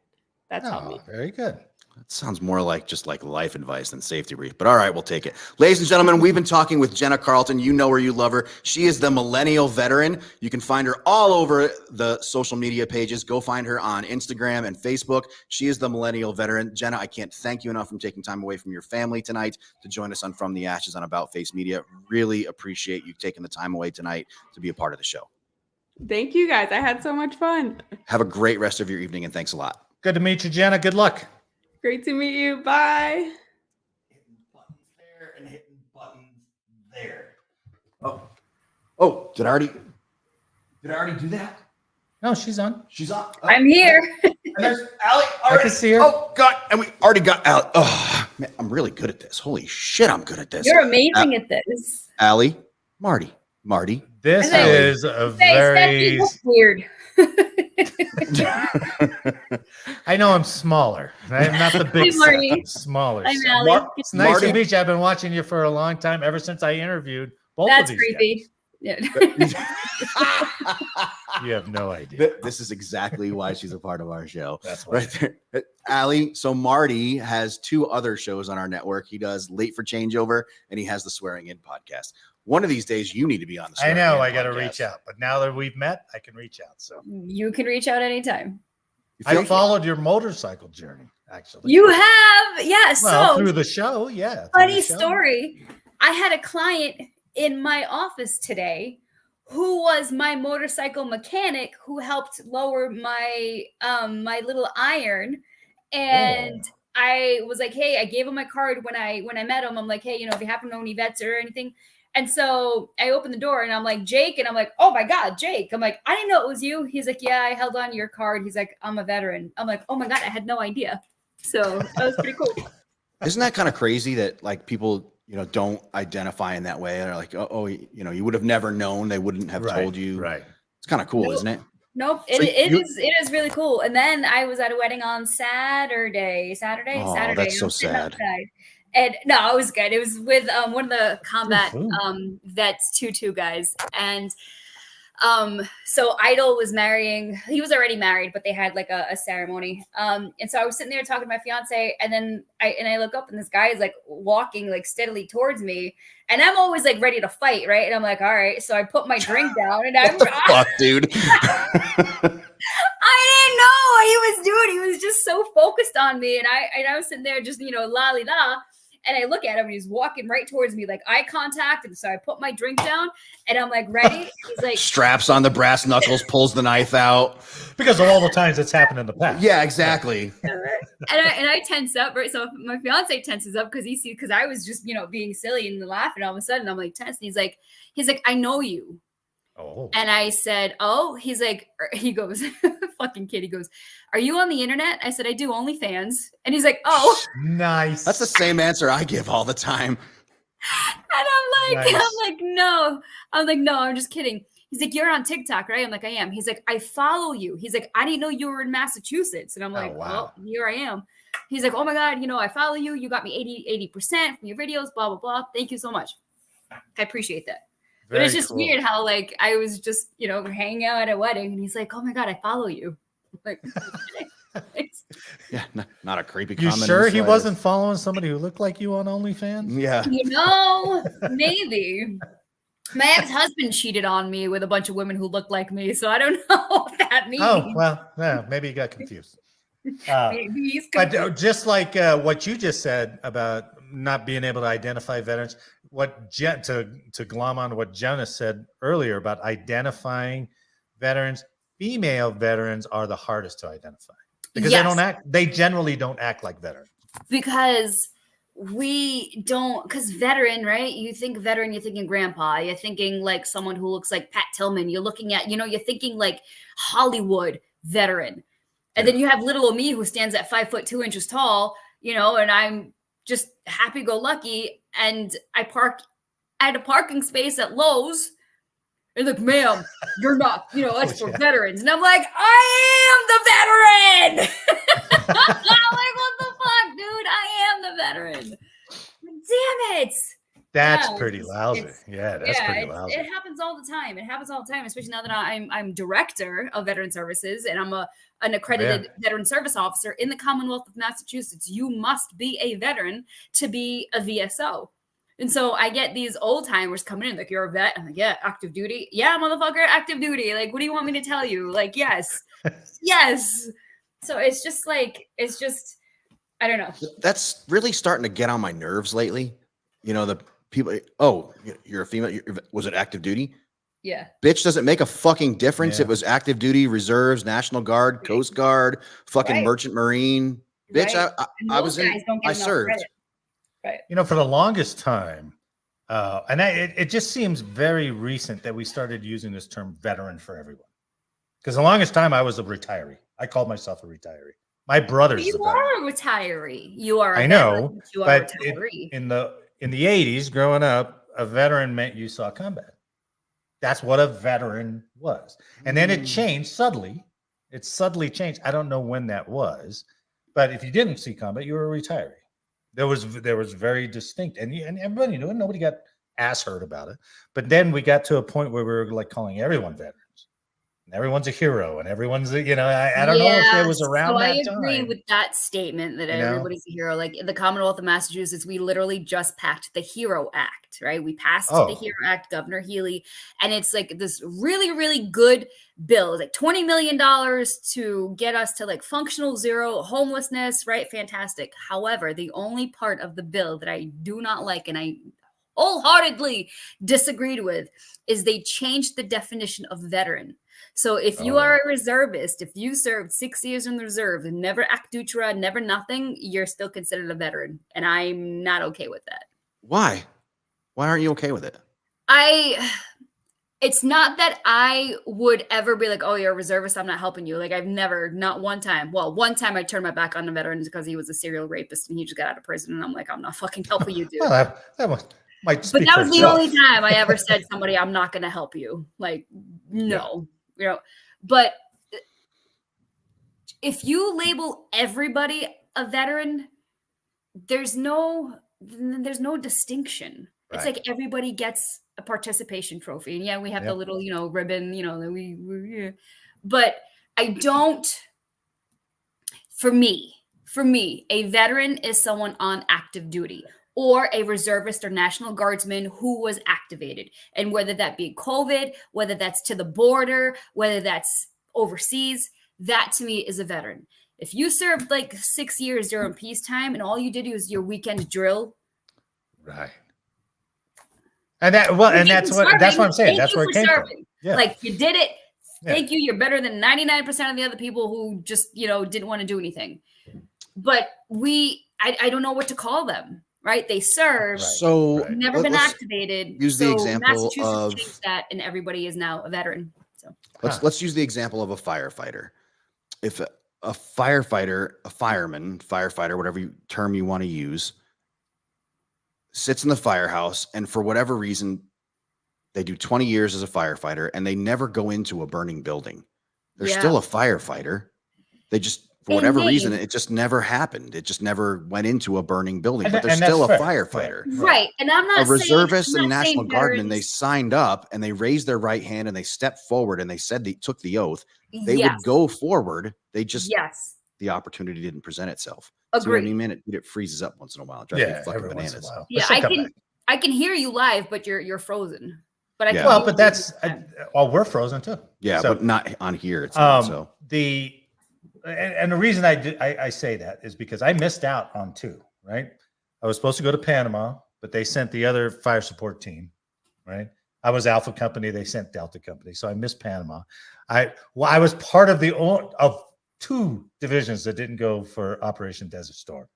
That's helped me. Very good. That sounds more like just like life advice than safety brief, but all right, we'll take it. Ladies and gentlemen, we've been talking with Jenna Carlton. You know her, you love her. She is the Millennial Veteran. You can find her all over the social media pages. Go find her on Instagram and Facebook. She is the Millennial Veteran. Jenna, I can't thank you enough for taking time away from your family tonight to join us on From the Ashes on About Face Media. Really appreciate you taking the time away tonight to be a part of the show. Thank you, guys. I had so much fun. Have a great rest of your evening, and thanks a lot. Good to meet you, Jenna. Good luck. Great to meet you. Bye. Hitting buttons there and hitting buttons there. Oh, did I already do that? No, she's on. She's on. I'm here. And there's Allie. I can see her. Oh, God. And we already got Allie. Oh, man, I'm really good at this. Holy shit, I'm good at this. You're amazing at this. Allie, Marty. This Hello. is a Hey, very... Stephanie, that's weird. I know I'm smaller. I'm not the big Hi, Marty. set. I'm smaller. I'm set. Allie. It's nice Marty. to meet you. I've been watching you for a long time, ever since I interviewed both That's of these creepy. Yeah. guys. You have no idea. This is exactly why she's a part of our show. That's why. Right there. Allie, so Marty has 2 other shows on our network. He does Late for Changeover, and he has the Swearing In podcast. one of these days you need to be on the I know I got got to reach out, but now that we've met, I can reach out. So You can reach out anytime. I followed your motorcycle journey, actually. You have, yeah. Well, So through the show, yeah. funny story. I had a client in my office today who was my motorcycle mechanic who helped lower my my little iron. And I was like, hey, I gave him my card when I met him. I'm like, hey, if you happen to know any vets or anything. And so I opened the door and I'm like, Jake. And I'm like, oh my God, Jake. I'm like, I didn't know it was you. He's like, yeah, I held on to your card. He's like, I'm a veteran. I'm like, oh my God, I had no idea. So that was pretty cool. Isn't that kind of crazy that like people, don't identify in that way? They're like, you would have never known. They wouldn't have told you. Right. It's kind of cool, isn't it? Nope. So It is really cool. And then I was at a wedding on Saturday. Oh, that's so sad. And no, it was good. It was with one of the combat vets, 2-2 guys. And so Idol was marrying, he was already married, but they had like a ceremony. And so I was sitting there talking to my fiance, and then I look up and this guy is like walking like steadily towards me, and I'm always like ready to fight, right? And I'm like, all right. So I put my drink down and I'm fuck, dude. I didn't know what he was doing. He was just so focused on me. And I was sitting there just, la-li-la. And I look at him and he's walking right towards me, like eye contact. And so I put my drink down and I'm like, ready? He's like, straps on the brass knuckles, pulls the knife out. Because of all the times it's happened in the past. Yeah, exactly. and I tense up, right? So my fiance tenses up because I was just, being silly and laughing. All of a sudden I'm like tense. And he's like, I know you. Oh. And I said, oh, he goes, fucking kid. He goes, are you on the internet? I said, I do, OnlyFans. And he's like, oh, nice. That's the same answer I give all the time. And I'm like, no. I was like, no, I'm just kidding. He's like, you're on TikTok, right? I'm like, I am. He's like, I follow you. He's like, I didn't know you were in Massachusetts. And I'm like, well, here I am. He's like, oh my God, I follow you. You got me 80% from your videos, blah, blah, blah. Thank you so much. I appreciate that. But it's just weird how like I was just, hanging out at a wedding and he's like, oh my God, I follow you. Like, yeah, not a creepy you comment. Sure he wasn't following somebody who looked like you on OnlyFans? Yeah. Maybe. My ex-husband cheated on me with a bunch of women who looked like me, so I don't know what that means. Oh, well, yeah, maybe he got confused. Maybe he's confused. But just like what you just said about not being able to identify veterans, to glom on to what Jenna said earlier about identifying veterans, female veterans are the hardest to identify because they generally don't act like veterans. Because because veteran, right? You think veteran, you're thinking grandpa, you're thinking like someone who looks like Pat Tillman, you're looking at, you're thinking like Hollywood veteran. And then you have little old me who stands at 5'2" tall, and I'm just happy-go-lucky. And I park at a parking space at Lowe's. And like, ma'am, you're not, that's for veterans. And I'm like, I am the veteran. I'm like, what the fuck, dude? I am the veteran. Damn it. That's pretty lousy. Yeah, that's pretty lousy. It happens all the time. Especially now that I'm director of veteran services and I'm an accredited veteran service officer in the Commonwealth of Massachusetts. You must be a veteran to be a VSO. And so I get these old timers coming in like, you're a vet. I'm like, yeah, active duty. Yeah, motherfucker, active duty. Like, what do you want me to tell you? Like, yes. Yes. So it's just, I don't know. That's really starting to get on my nerves lately. The people, oh, you're a female. Was it active duty? Yeah. Bitch, does it make a fucking difference? Yeah. It was active duty, reserves, National Guard, Coast Guard, fucking Merchant Marine. Bitch, I was in, I served. Credit. Right. For the longest time, it just seems very recent that we started using this term veteran for everyone. Because the longest time I was a retiree. I called myself a retiree. My brother's You are a retiree. You are a I know, veteran. You are a but retiree. in the 80s, growing up, a veteran meant you saw combat. That's what a veteran was. And then it changed subtly. It subtly changed. I don't know when that was. But if you didn't see combat, you were a retiree. There was very distinct. And everybody knew it. Nobody got ass hurt about it. But then we got to a point where we were like calling everyone veterans. everyone's a hero and everyone's I don't know if it was around so that I agree time. with that statement that everybody's a hero. Like in the Commonwealth of Massachusetts, we literally just passed the Hero Act, right? We passed the Hero Act, Governor Healy, and it's like this really, really good bill. It's like $20 million to get us to like functional zero homelessness, right? Fantastic. However, the only part of the bill that I do not like and I wholeheartedly disagreed with is they changed the definition of veteran. So if you are a reservist, if you served 6 years in the reserve and never actutra, never nothing, you're still considered a veteran. And I'm not okay with that. Why? Why aren't you okay with it? It's not that I would ever be like, oh, you're a reservist, I'm not helping you. Like I've never, not one time. Well, one time I turned my back on the veterans because he was a serial rapist and he just got out of prison. And I'm like, I'm not fucking helping you, dude. Well, that was might speak But that for was the itself. only time I ever said somebody, I'm not going to help you. Like, no, but if you label everybody a veteran, there's no distinction. Right. It's like everybody gets a participation trophy. And yeah, we have the little, ribbon, that but I don't, for me, a veteran is someone on active duty, or a reservist or National Guardsman who was activated. And whether that be COVID, whether that's to the border, whether that's overseas, that to me is a veteran. If you served like 6 years during peacetime and all you did was your weekend drill. Right. And that's what I'm saying. That's where it came from. Yeah. Like you did it. Thank you. You're better than 99% of the other people who just, didn't want to do anything. But I don't know what to call them. Right, they serve. So never been activated. Use the example of changed that, and everybody is now a veteran. So let's use the example of a firefighter. If a firefighter, a fireman, firefighter, whatever term you want to use, sits in the firehouse, and for whatever reason, they do 20 years as a firefighter, and they never go into a burning building. They're still a firefighter. They just. For whatever reason, it just never happened. It just never went into a burning building, but they're still a firefighter. Right. And I'm not a reservist and National Guardman, they signed up and they raised their right hand and they stepped forward and they said they took the oath. They would go forward. They just, the opportunity didn't present itself. Agreed. So any minute it freezes up once in a while. Fucking bananas. Yeah, I can hear you live, but you're frozen. But I well, but that's we're frozen too. Yeah, but not on here. It's not, so And the reason I say that is because I missed out on two, right? I was supposed to go to Panama, but they sent the other fire support team, right? I was Alpha Company, they sent Delta Company, so I missed Panama. I was part of of two divisions that didn't go for Operation Desert Storm.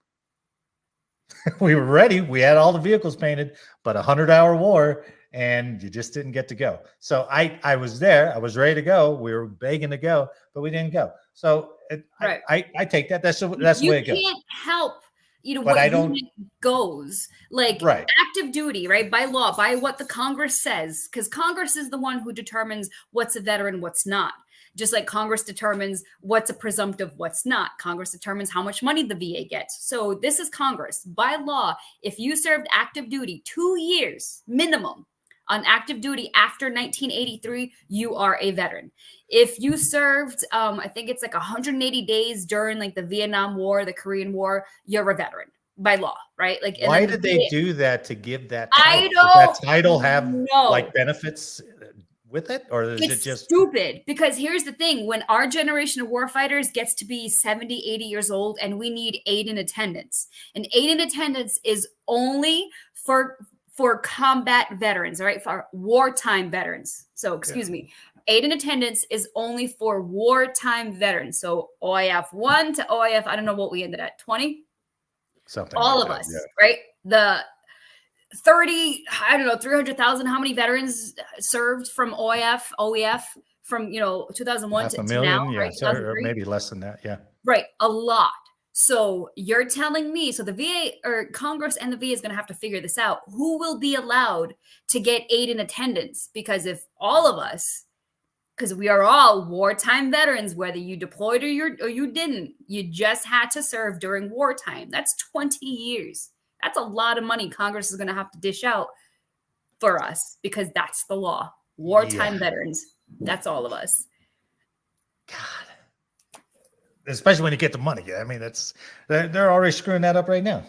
We were ready, we had all the vehicles painted, but 100-hour war, and you just didn't get to go. So I was there, I was ready to go, we were begging to go, but we didn't go. So I take that. That's the way it goes. You can't help, what unit goes. Like active duty, right? By law, by what the Congress says, because Congress is the one who determines what's a veteran, what's not. Just like Congress determines what's a presumptive, what's not. Congress determines how much money the VA gets. So this is Congress. By law, if you served active duty 2 years minimum on active duty after 1983, you are a veteran. If you served, I think it's like 180 days during like the Vietnam War, the Korean War, you're a veteran by law, right? Like, why did they do that to give that title? I don't Does that title have like benefits with it, or is it just stupid? Because here's the thing: when our generation of warfighters gets to be 70, 80 years old, and we need aid in attendance, and aid in attendance is only for combat veterans, all right, for wartime veterans. So, excuse me, aid in attendance is only for wartime veterans. So OIF 1 to OIF, I don't know what we ended at, 20? Something. All of us, right? The 30, I don't know, 300,000, how many veterans served from OEF from, 2001 to now, right? Or maybe less than that, Right, a lot. So you're telling me, so the VA or Congress and the VA is going to have to figure this out. Who will be allowed to get aid in attendance? Because if all of us, because we are all wartime veterans, whether you deployed or you didn't, you just had to serve during wartime. That's 20 years. That's a lot of money Congress is going to have to dish out for us because that's the law. Wartime veterans. That's all of us. God. Especially when you get the money. I mean, they're already screwing that up right now.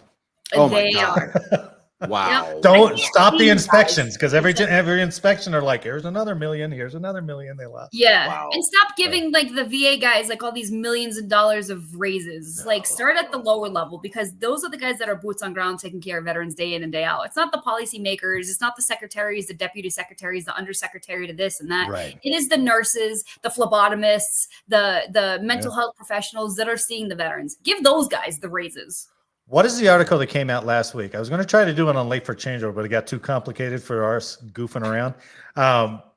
Oh my They God. are. Wow. Don't stop the see you inspections guys. because every inspection are like, here's another million, here's another million they lost. Yeah. Wow. And stop giving like the VA guys like all these millions of dollars of raises. Like start at the lower level because those are the guys that are boots on ground taking care of veterans day in and day out. It's not the policy makers, it's not the secretaries, the deputy secretaries, the undersecretary to this and that. Right. It is the nurses, the phlebotomists, the mental health professionals that are seeing the veterans. Give those guys the raises. What is the article that came out last week? I was going to try to do it on Late for Changeover, but it got too complicated for us goofing around.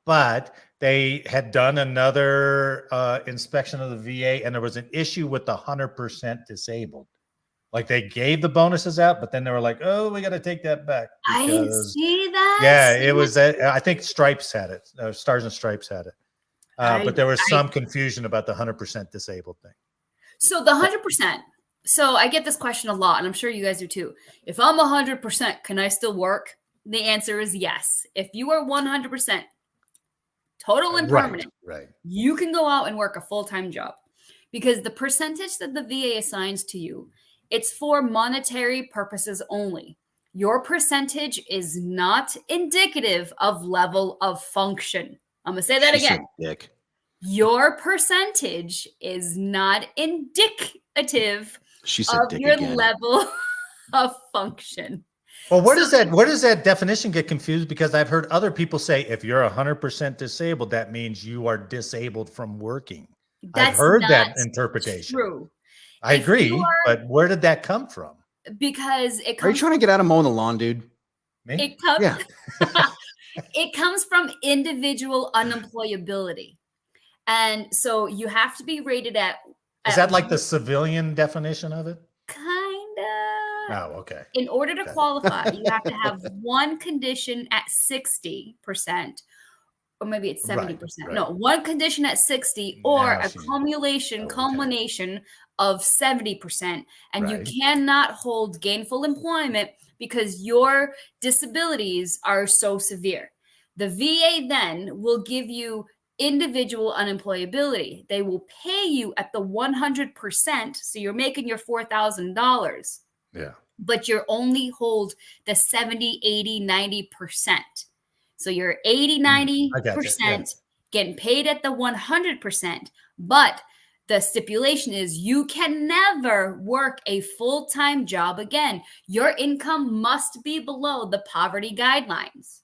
But they had done another inspection of the VA, and there was an issue with the 100% disabled. Like they gave the bonuses out, but then they were like, "Oh, we got to take that back." I didn't see that. Yeah, it was. I think Stripes had it. Stars and Stripes had it. But there was some confusion about the 100% disabled thing. So the 100%. So I get this question a lot, and I'm sure you guys do too. If I'm 100%, can I still work? The answer is yes. If you are 100% total and permanent, right, you can go out and work a full-time job because the percentage that the VA assigns to you, it's for monetary purposes only. Your percentage is not indicative of level of function. I'm going to say that again. Dick. Your percentage is not indicative She said of dick your again. level of function. Well, where does that definition get confused? Because I've heard other people say if you're 100% disabled, that means you are disabled from working. I've heard that interpretation. True. I agree, but where did that come from? Because it comes. Are you trying to get out of mowing the lawn, dude? Me? It comes. Yeah. It comes from individual unemployability, and so you have to be rated at. Is that like the civilian definition of it? Kinda. Oh, okay. In order to qualify, you have to have one condition at 60%, or maybe it's 70%. Right. No, one condition at 60 or Now a she- culmination of 70%. And Right. you cannot hold gainful employment because your disabilities are so severe. The VA then will give you individual unemployability. They will pay you at the 100%. So you're making your $4,000. Yeah. But you only hold the 70, 80, 90%. So you're 80, 90% getting paid at the 100%. But the stipulation is you can never work a full-time job again. Your income must be below the poverty guidelines.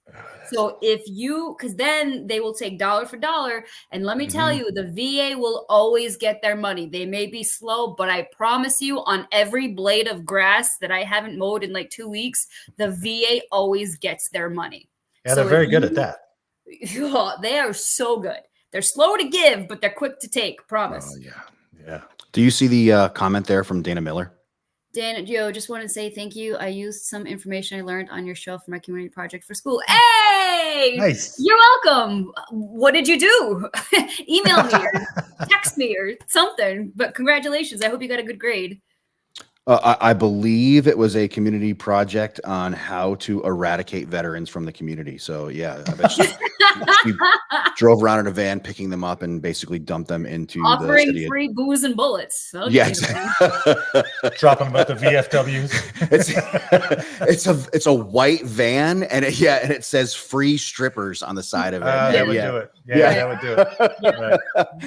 So because then they will take dollar for dollar. And let me tell you, the VA will always get their money. They may be slow, but I promise you on every blade of grass that I haven't mowed in like 2 weeks, the VA always gets their money. Yeah, they're very good at that. They are so good. They're slow to give, but they're quick to take. Promise. Oh, yeah. Do you see the comment there from Dana Miller? Dan, Joe, just want to say thank you. I used some information I learned on your show for my community project for school. Hey, Nice. You're welcome. What did you do? Email me or text me or something. But congratulations. I hope you got a good grade. I believe it was a community project on how to eradicate veterans from the community. So yeah, I bet she drove around in a van, picking them up and basically dumped them into offering the city. Free booze and bullets. Okay. Yeah, exactly. Dropping them at the VFWs. it's a white van and it says free strippers on the side of it. That would do it. Yeah, that would do it. Yeah. Right.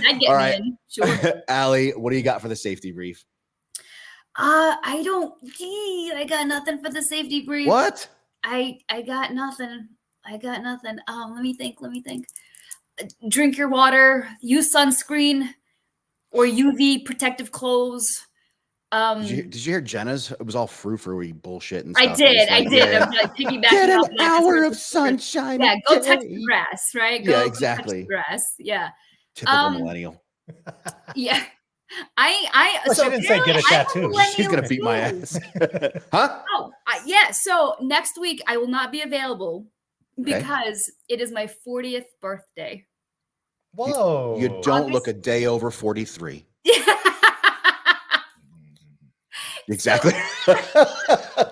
I'd get All me right. in. Sure. Allie, what do you got for the safety brief? I got nothing for the safety brief. What? I got nothing. Let me think. Drink your water, use sunscreen or UV protective clothes. Did you hear Jenna's? It was all frou-frou-y bullshit and stuff. I did. Yeah. I'm like piggybacking Get off an that 'cause hour we're- of sunshine. Yeah, a go touch day. the grass, right? Yeah, Go exactly. touch the grass. Yeah. Typical millennial. Yeah. Well, so she didn't say get a apparently I'm tattoo. millennial She's gonna beat my too. ass. Huh? Oh, yeah. So next week I will not be available Okay. because it is my 40th birthday. Whoa. You don't look a day over 43. Exactly.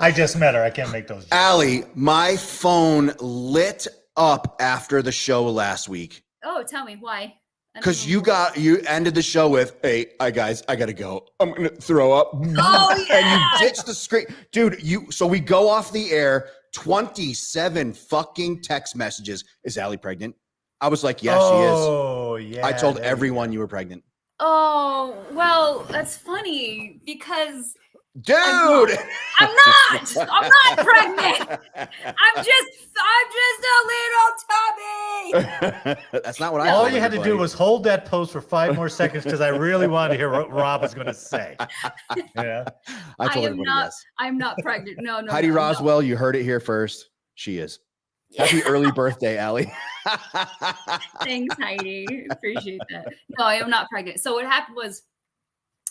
I just met her. I can't make those jokes. Allie, my phone lit up after the show last week. Oh, tell me why. Because you ended the show with, hey, guys, I gotta go. I'm gonna throw up. Oh, yeah. And you ditched the screen. Dude, so we go off the air, 27 fucking text messages. Is Allie pregnant? I was like, yes, she is. Oh, yeah. I told everyone you were pregnant. Oh, well, that's funny because Dude, I'm not pregnant. I'm just a little tubby. That's not what I All told you had to everybody. do was hold that post for 5 more seconds because I really wanted to hear what Rob was going to say. Yeah. I told am everybody not. yes. I'm not pregnant. No. Heidi no, Roswell, you heard it here first. She is. Happy early birthday, Allie. Thanks, Heidi. Appreciate that. No, I am not pregnant. So what happened was,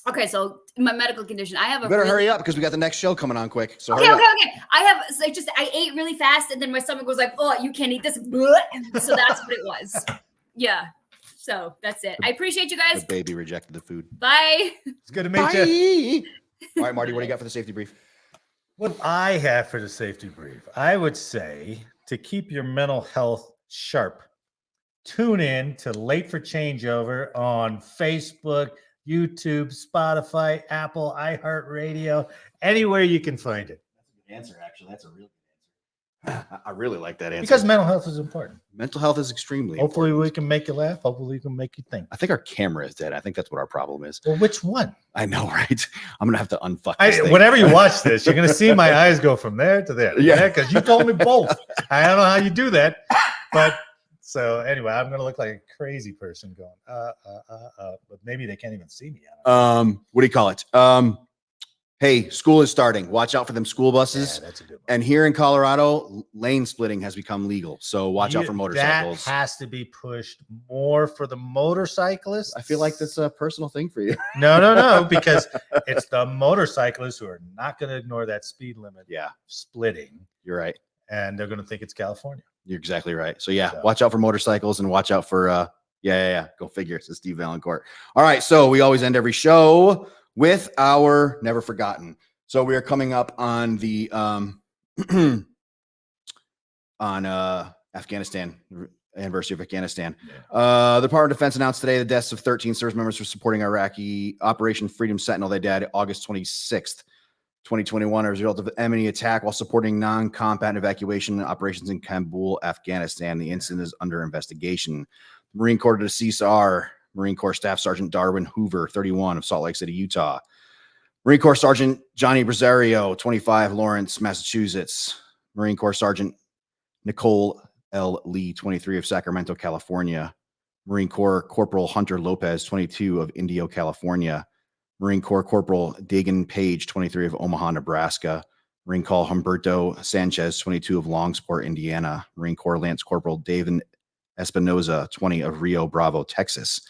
okay, so my medical condition, I have a You better really- hurry up because we got the next show coming on quick. So Okay. hurry up. I ate really fast and then my stomach was like, oh, you can't eat this. So that's what it was. Yeah. So that's it. I appreciate you guys. The baby rejected the food. Bye. It's good to meet you. All right, Marty, what do you got for the safety brief? What I have for the safety brief, I would say to keep your mental health sharp, tune in to Late for Changeover on Facebook, YouTube, Spotify, Apple, iHeartRadio, anywhere you can find it. That's a good answer, actually. That's a real good answer. I really like that answer. Because mental health is important. mental health is extremely Hopefully important. we can make you laugh. Hopefully we can make you think. I think our camera is dead. I think that's what our problem is. Well, which one? I know, right? I'm gonna have to unfuck this thing. Whenever you watch this, you're going to see my eyes go from there to there. Yeah. Because you told me both. I don't know how you do that. But so anyway, I'm going to look like a crazy person going, but maybe they can't even see me. What do you call it? Hey, school is starting. Watch out for them school buses. Yeah, that's a good one. And here in Colorado, lane splitting has become legal. So watch out for motorcycles. That has to be pushed more for the motorcyclists. I feel like that's a personal thing for you. No, because it's the motorcyclists who are not going to ignore that speed limit. Yeah, Splitting, you're right. and they're going to think it's California. You're exactly right. So yeah, So- watch out for motorcycles and watch out for yeah. Go figure. Says Steve Valancourt. All right. So we always end every show with our never forgotten. So we are coming up on the Afghanistan anniversary of Afghanistan. The Department of Defense announced today the deaths of 13 service members for supporting Iraqi Operation Freedom Sentinel. They died August 26th, 2021, as a result of an enemy attack while supporting non-combat evacuation operations in Kabul, Afghanistan. The incident is under investigation. Marine Corps to CSR, Marine Corps Staff Sergeant Darwin Hoover, 31, of Salt Lake City, Utah. Marine Corps Sergeant Johnny Rosario, 25, Lawrence, Massachusetts. Marine Corps Sergeant Nicole L. Lee, 23, of Sacramento, California. Marine Corps Corporal Hunter Lopez, 22, of Indio, California. Marine Corps Corporal Dagan Page, 23, of Omaha, Nebraska. Marine Corps Humberto Sanchez, 22, of Longsport, Indiana. Marine Corps Lance Corporal David Espinoza, 20, of Rio Bravo, Texas.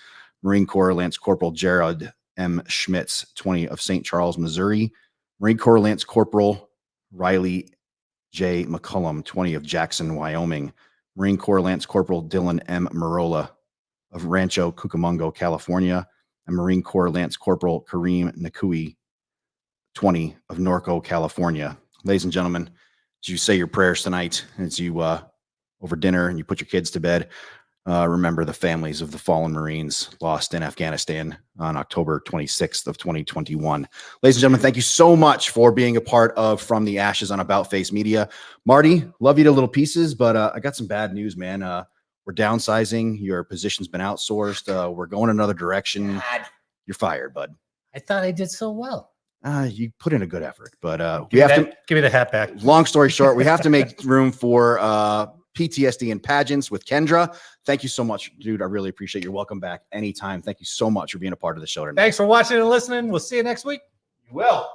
Marine Corps Lance Corporal Jared M. Schmitz, 20, of St. Charles, Missouri. Marine Corps Lance Corporal Riley J. McCullum, 20, of Jackson, Wyoming. Marine Corps Lance Corporal Dylan M. Marola, of Rancho Cucamonga, California. And Marine Corps Lance Corporal Kareem Nakui, 20, of Norco, California. Ladies and gentlemen, as you say your prayers tonight, as you over dinner and you put your kids to bed, remember the families of the fallen Marines lost in Afghanistan on October 26th of 2021. Ladies and gentlemen, thank you so much for being a part of From the Ashes on About Face Media. Marty, love you to little pieces, but I got some bad news, man. We're downsizing. Your position's been outsourced. We're going another direction. God, You're fired, bud. I thought I did so well. You put in a good effort, but Give me the hat back. long story short, we have to make room for PTSD and pageants with Kendra. Thank you so much, dude. I really appreciate you. Welcome back anytime. Thank you so much for being a part of the show tonight. Thanks for watching and listening. We'll see you next week. You will.